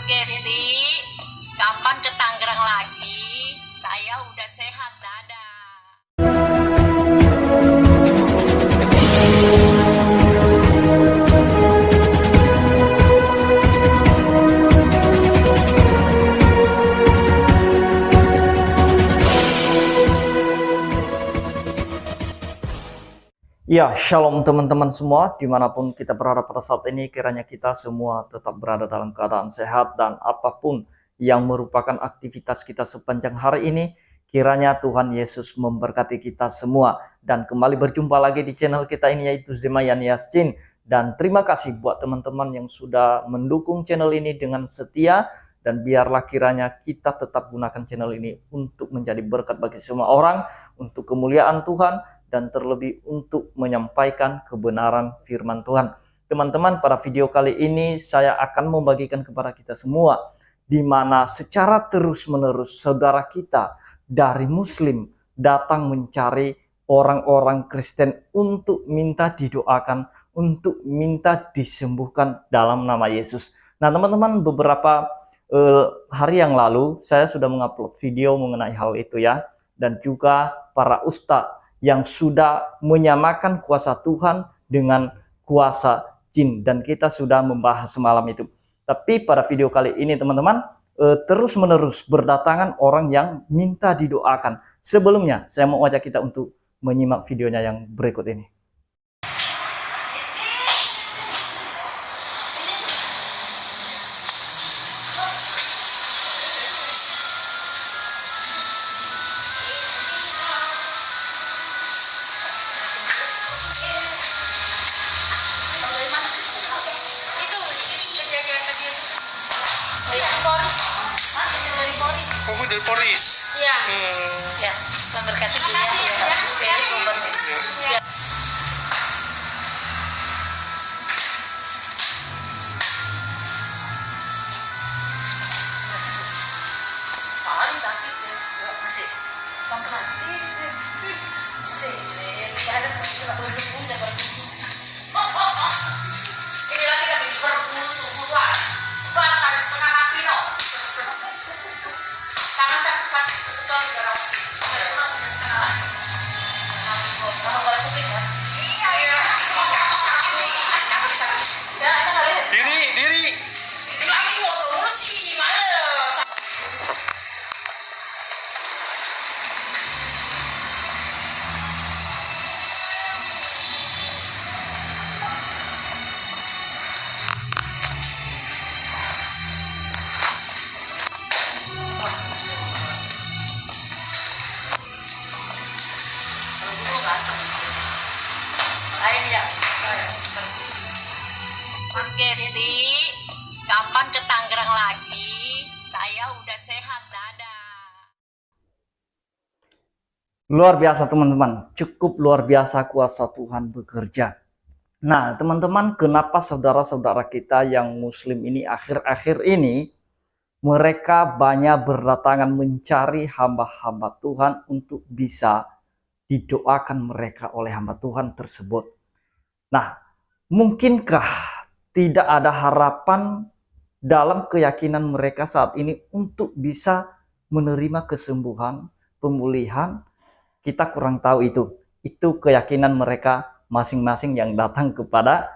Gesti, kapan ke Tangerang lagi? Saya udah sehat, dadah. Ya, shalom teman-teman semua, dimanapun kita berada pada saat ini, kiranya kita semua tetap berada dalam keadaan sehat dan apapun yang merupakan aktivitas kita sepanjang hari ini, kiranya Tuhan Yesus memberkati kita semua. Dan kembali berjumpa lagi di channel kita ini, yaitu Zemayan Yassin. Dan terima kasih buat teman-teman yang sudah mendukung channel ini dengan setia, dan biarlah kiranya kita tetap gunakan channel ini untuk menjadi berkat bagi semua orang, untuk kemuliaan Tuhan, dan terlebih untuk menyampaikan kebenaran firman Tuhan. Teman-teman, pada video kali ini saya akan membagikan kepada kita semua, di mana secara terus-menerus saudara kita dari Muslim datang mencari orang-orang Kristen untuk minta didoakan, untuk minta disembuhkan dalam nama Yesus. Nah teman-teman, beberapa hari yang lalu saya sudah mengupload video mengenai hal itu ya, dan juga para ustadz yang sudah menyamakan kuasa Tuhan dengan kuasa jin, dan kita sudah membahas semalam itu. Tapi pada video kali ini teman-teman, terus menerus berdatangan orang yang minta didoakan. Sebelumnya saya mau ajak kita untuk menyimak videonya yang berikut ini. Dari Polris. Ya, ya, memberkati dia. Ya. Paling sakit ya, masih mati. Ada masih tak boleh bunda ini lagi kami berbulu-buluan, sebesar setengah hati no. Karena sakit sesuatu negara diri lagi motor mulu sih, males. Mas Gesti, kapan ke Tangerang lagi? Saya udah sehat, dadah. Luar biasa teman-teman, cukup luar biasa kuasa Tuhan bekerja. Nah teman-teman, kenapa saudara-saudara kita yang Muslim ini akhir-akhir ini mereka banyak berdatangan mencari hamba-hamba Tuhan untuk bisa didoakan mereka oleh hamba Tuhan tersebut. Nah, mungkinkah tidak ada harapan dalam keyakinan mereka saat ini untuk bisa menerima kesembuhan, pemulihan? Kita kurang tahu itu. Itu keyakinan mereka masing-masing yang datang kepada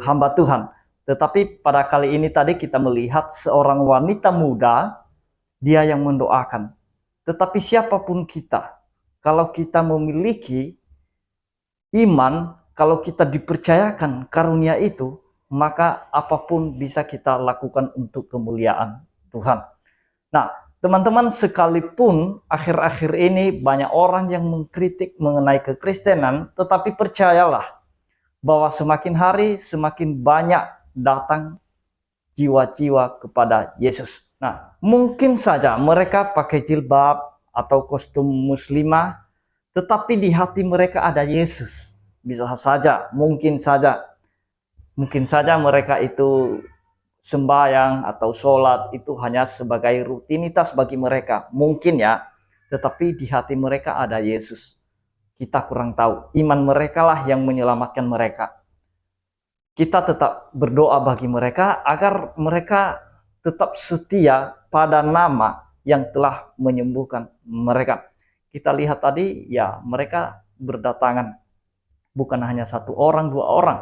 hamba Tuhan. Tetapi pada kali ini tadi kita melihat seorang wanita muda, dia yang mendoakan. Tetapi siapapun kita, kalau kita memiliki iman, kalau kita dipercayakan karunia itu, maka apapun bisa kita lakukan untuk kemuliaan Tuhan. Nah, teman-teman, sekalipun akhir-akhir ini banyak orang yang mengkritik mengenai kekristenan, tetapi percayalah bahwa semakin hari semakin banyak datang jiwa-jiwa kepada Yesus. Nah, mungkin saja mereka pakai jilbab atau kostum muslimah, tetapi di hati mereka ada Yesus. Bisa saja, mungkin saja mereka itu sembahyang atau sholat itu hanya sebagai rutinitas bagi mereka, mungkin ya, tetapi di hati mereka ada Yesus. Kita kurang tahu, iman mereka lah yang menyelamatkan mereka. Kita tetap berdoa bagi mereka agar mereka tetap setia pada nama yang telah menyembuhkan mereka. Kita lihat tadi ya, mereka berdatangan bukan hanya satu orang, dua orang,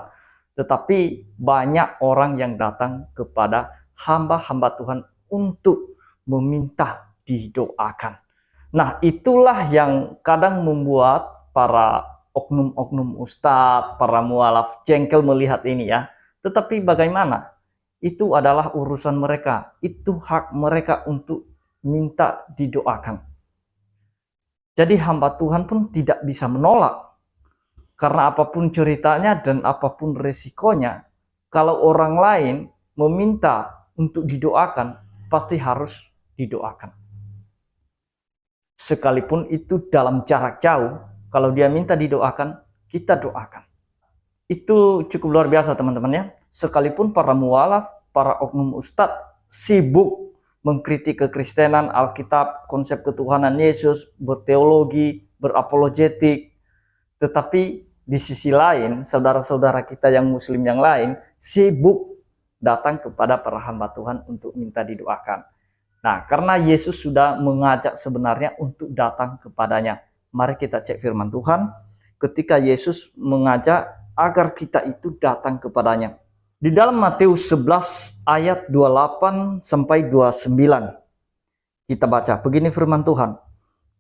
tetapi banyak orang yang datang kepada hamba-hamba Tuhan untuk meminta didoakan. Nah, itulah yang kadang membuat para oknum-oknum ustadz, para mualaf jengkel melihat ini ya. Tetapi bagaimana? Itu adalah urusan mereka. Itu hak mereka untuk minta didoakan. Jadi hamba Tuhan pun tidak bisa menolak. Karena apapun ceritanya dan apapun resikonya, kalau orang lain meminta untuk didoakan, pasti harus didoakan. Sekalipun itu dalam jarak jauh, kalau dia minta didoakan, kita doakan. Itu cukup luar biasa teman-teman ya. Sekalipun para mualaf, para oknum ustadz sibuk mengkritik kekristenan, Alkitab, konsep ketuhanan Yesus, berteologi, berapologetik, tetapi di sisi lain, saudara-saudara kita yang muslim yang lain sibuk datang kepada para hamba Tuhan untuk minta didoakan. Nah, karena Yesus sudah mengajak sebenarnya untuk datang kepadanya. Mari kita cek firman Tuhan ketika Yesus mengajak agar kita itu datang kepadanya. Di dalam Matius 11 ayat 28 sampai 29. Kita baca, begini firman Tuhan.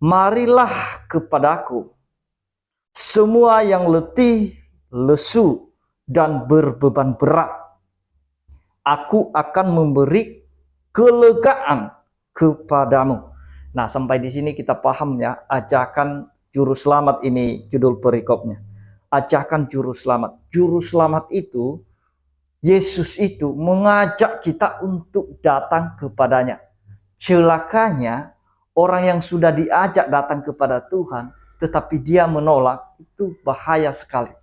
Marilah kepadaku semua yang letih, lesu, dan berbeban berat. Aku akan memberi kelegaan kepadamu. Nah, sampai di sini kita paham ya, ajakan juru selamat ini judul perikopnya. Ajakan juru selamat. Juru selamat itu, Yesus itu mengajak kita untuk datang kepadanya. Celakanya orang yang sudah diajak datang kepada Tuhan tetapi dia menolak, itu bahaya sekali.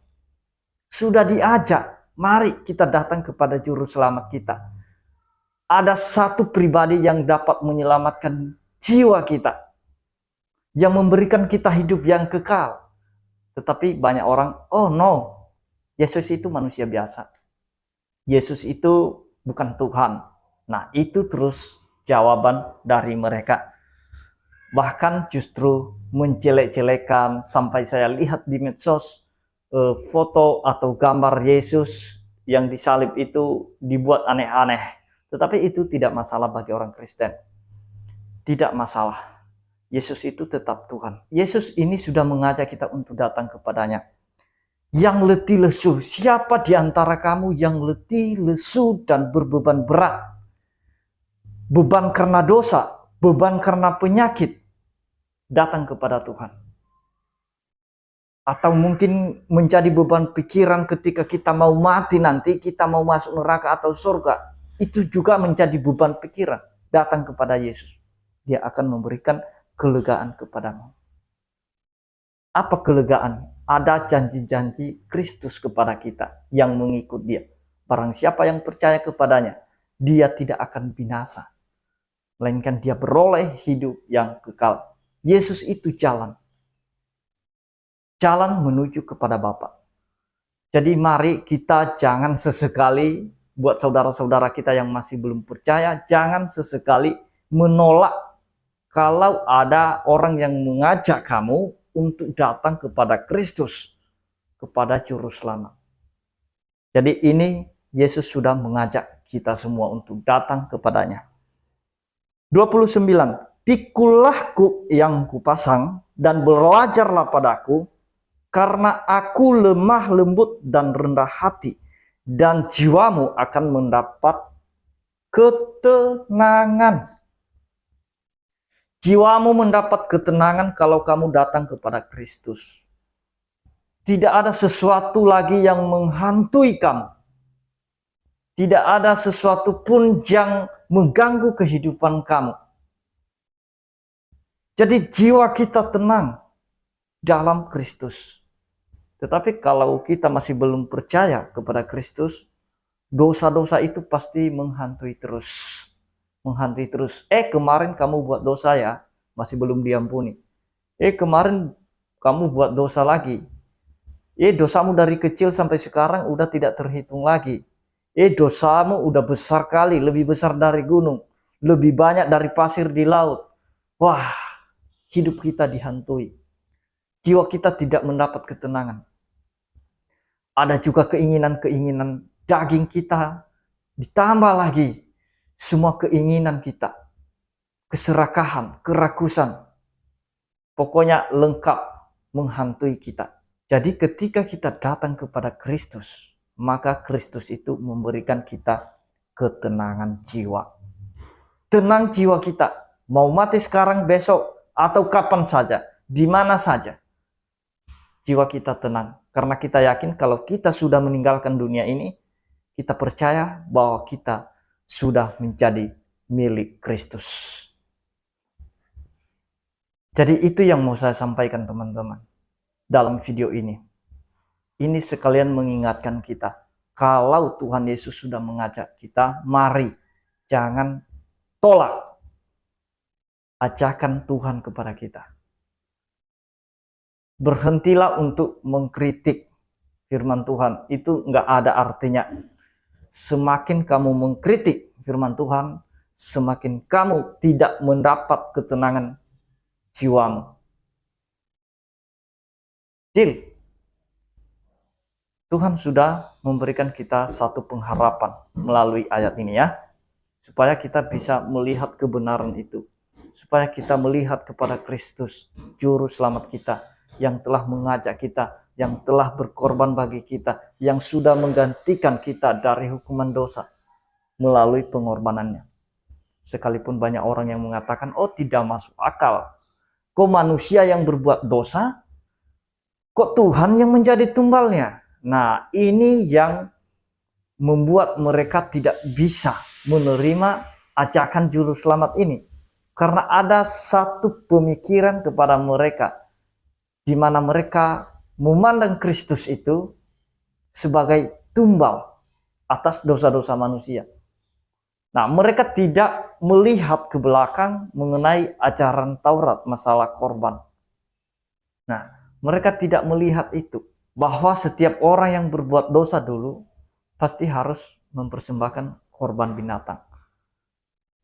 Sudah diajak, mari kita datang kepada juru selamat kita. Ada satu pribadi yang dapat menyelamatkan jiwa kita, yang memberikan kita hidup yang kekal. Tetapi banyak orang, oh no, Yesus itu manusia biasa. Yesus itu bukan Tuhan. Nah, itu terus jawaban dari mereka. Bahkan justru menjelek-jelekan, sampai saya lihat di medsos foto atau gambar Yesus yang disalib itu dibuat aneh-aneh. Tetapi itu tidak masalah bagi orang Kristen. Tidak masalah. Yesus itu tetap Tuhan. Yesus ini sudah mengajak kita untuk datang kepadanya. Yang letih lesu, siapa di antara kamu yang letih lesu dan berbeban berat? Beban karena dosa, beban karena penyakit, datang kepada Tuhan. Atau mungkin menjadi beban pikiran ketika kita mau mati nanti, kita mau masuk neraka atau surga. Itu juga menjadi beban pikiran. Datang kepada Yesus. Dia akan memberikan kelegaan kepadamu. Apa kelegaan? Ada janji-janji Kristus kepada kita yang mengikut dia. Barang siapa yang percaya kepadanya, dia tidak akan binasa. Melainkan dia beroleh hidup yang kekal. Yesus itu jalan. Jalan menuju kepada Bapa. Jadi mari kita jangan sesekali, buat saudara-saudara kita yang masih belum percaya, jangan sesekali menolak kalau ada orang yang mengajak kamu untuk datang kepada Kristus, kepada Juru Selamat. Jadi ini Yesus sudah mengajak kita semua untuk datang kepadanya. 29. Pikulah yang kupasang dan belajarlah padaku, karena aku lemah lembut dan rendah hati, dan jiwamu akan mendapat ketenangan. Jiwamu mendapat ketenangan kalau kamu datang kepada Kristus. Tidak ada sesuatu lagi yang menghantui kamu. Tidak ada sesuatu pun yang mengganggu kehidupan kamu. Jadi jiwa kita tenang dalam Kristus. Tetapi kalau kita masih belum percaya kepada Kristus, dosa-dosa itu pasti menghantui terus. Menghantui terus. Kemarin kamu buat dosa ya, masih belum diampuni. Kemarin kamu buat dosa lagi. Dosamu dari kecil sampai sekarang udah tidak terhitung lagi. Dosamu udah besar kali, lebih besar dari gunung, lebih banyak dari pasir di laut. Wah, hidup kita dihantui. Jiwa kita tidak mendapat ketenangan. Ada juga keinginan-keinginan daging kita, ditambah lagi semua keinginan kita, keserakahan, kerakusan, pokoknya lengkap menghantui kita. Jadi ketika kita datang kepada Kristus, maka Kristus itu memberikan kita ketenangan jiwa. Tenang jiwa kita, mau mati sekarang, besok, atau kapan saja, di mana saja. Jiwa kita tenang, karena kita yakin kalau kita sudah meninggalkan dunia ini, kita percaya bahwa kita sudah menjadi milik Kristus. Jadi itu yang mau saya sampaikan teman-teman dalam video ini. Ini sekalian mengingatkan kita, kalau Tuhan Yesus sudah mengajak kita, mari jangan tolak ajakan Tuhan kepada kita. Berhentilah untuk mengkritik firman Tuhan. Itu nggak ada artinya. Semakin kamu mengkritik firman Tuhan, semakin kamu tidak mendapat ketenangan jiwamu. Tuhan sudah memberikan kita satu pengharapan melalui ayat ini ya. Supaya kita bisa melihat kebenaran itu. Supaya kita melihat kepada Kristus, juru selamat kita, yang telah mengajak kita, yang telah berkorban bagi kita, yang sudah menggantikan kita dari hukuman dosa melalui pengorbanannya. Sekalipun banyak orang yang mengatakan, oh tidak masuk akal. Kok manusia yang berbuat dosa, kok Tuhan yang menjadi tumbalnya? Nah, ini yang membuat mereka tidak bisa menerima ajakan juru selamat ini. Karena ada satu pemikiran kepada mereka, di mana mereka memandang Kristus itu sebagai tumbal atas dosa-dosa manusia. Nah, mereka tidak melihat ke belakang mengenai ajaran Taurat masalah korban. Nah, mereka tidak melihat itu, bahwa setiap orang yang berbuat dosa dulu pasti harus mempersembahkan korban binatang.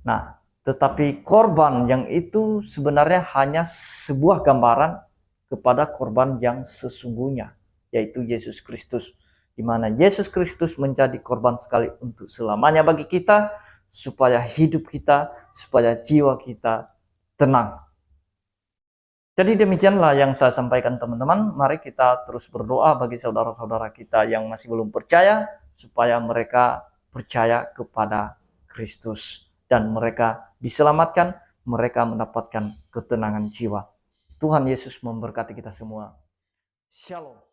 Nah, tetapi korban yang itu sebenarnya hanya sebuah gambaran kepada korban yang sesungguhnya, yaitu Yesus Kristus, di mana Yesus Kristus menjadi korban sekali untuk selamanya bagi kita, supaya hidup kita, supaya jiwa kita tenang. Jadi demikianlah yang saya sampaikan teman-teman. Mari kita terus berdoa bagi saudara-saudara kita yang masih belum percaya, supaya mereka percaya kepada Kristus dan mereka diselamatkan, mereka mendapatkan ketenangan jiwa. Tuhan Yesus memberkati kita semua. Shalom.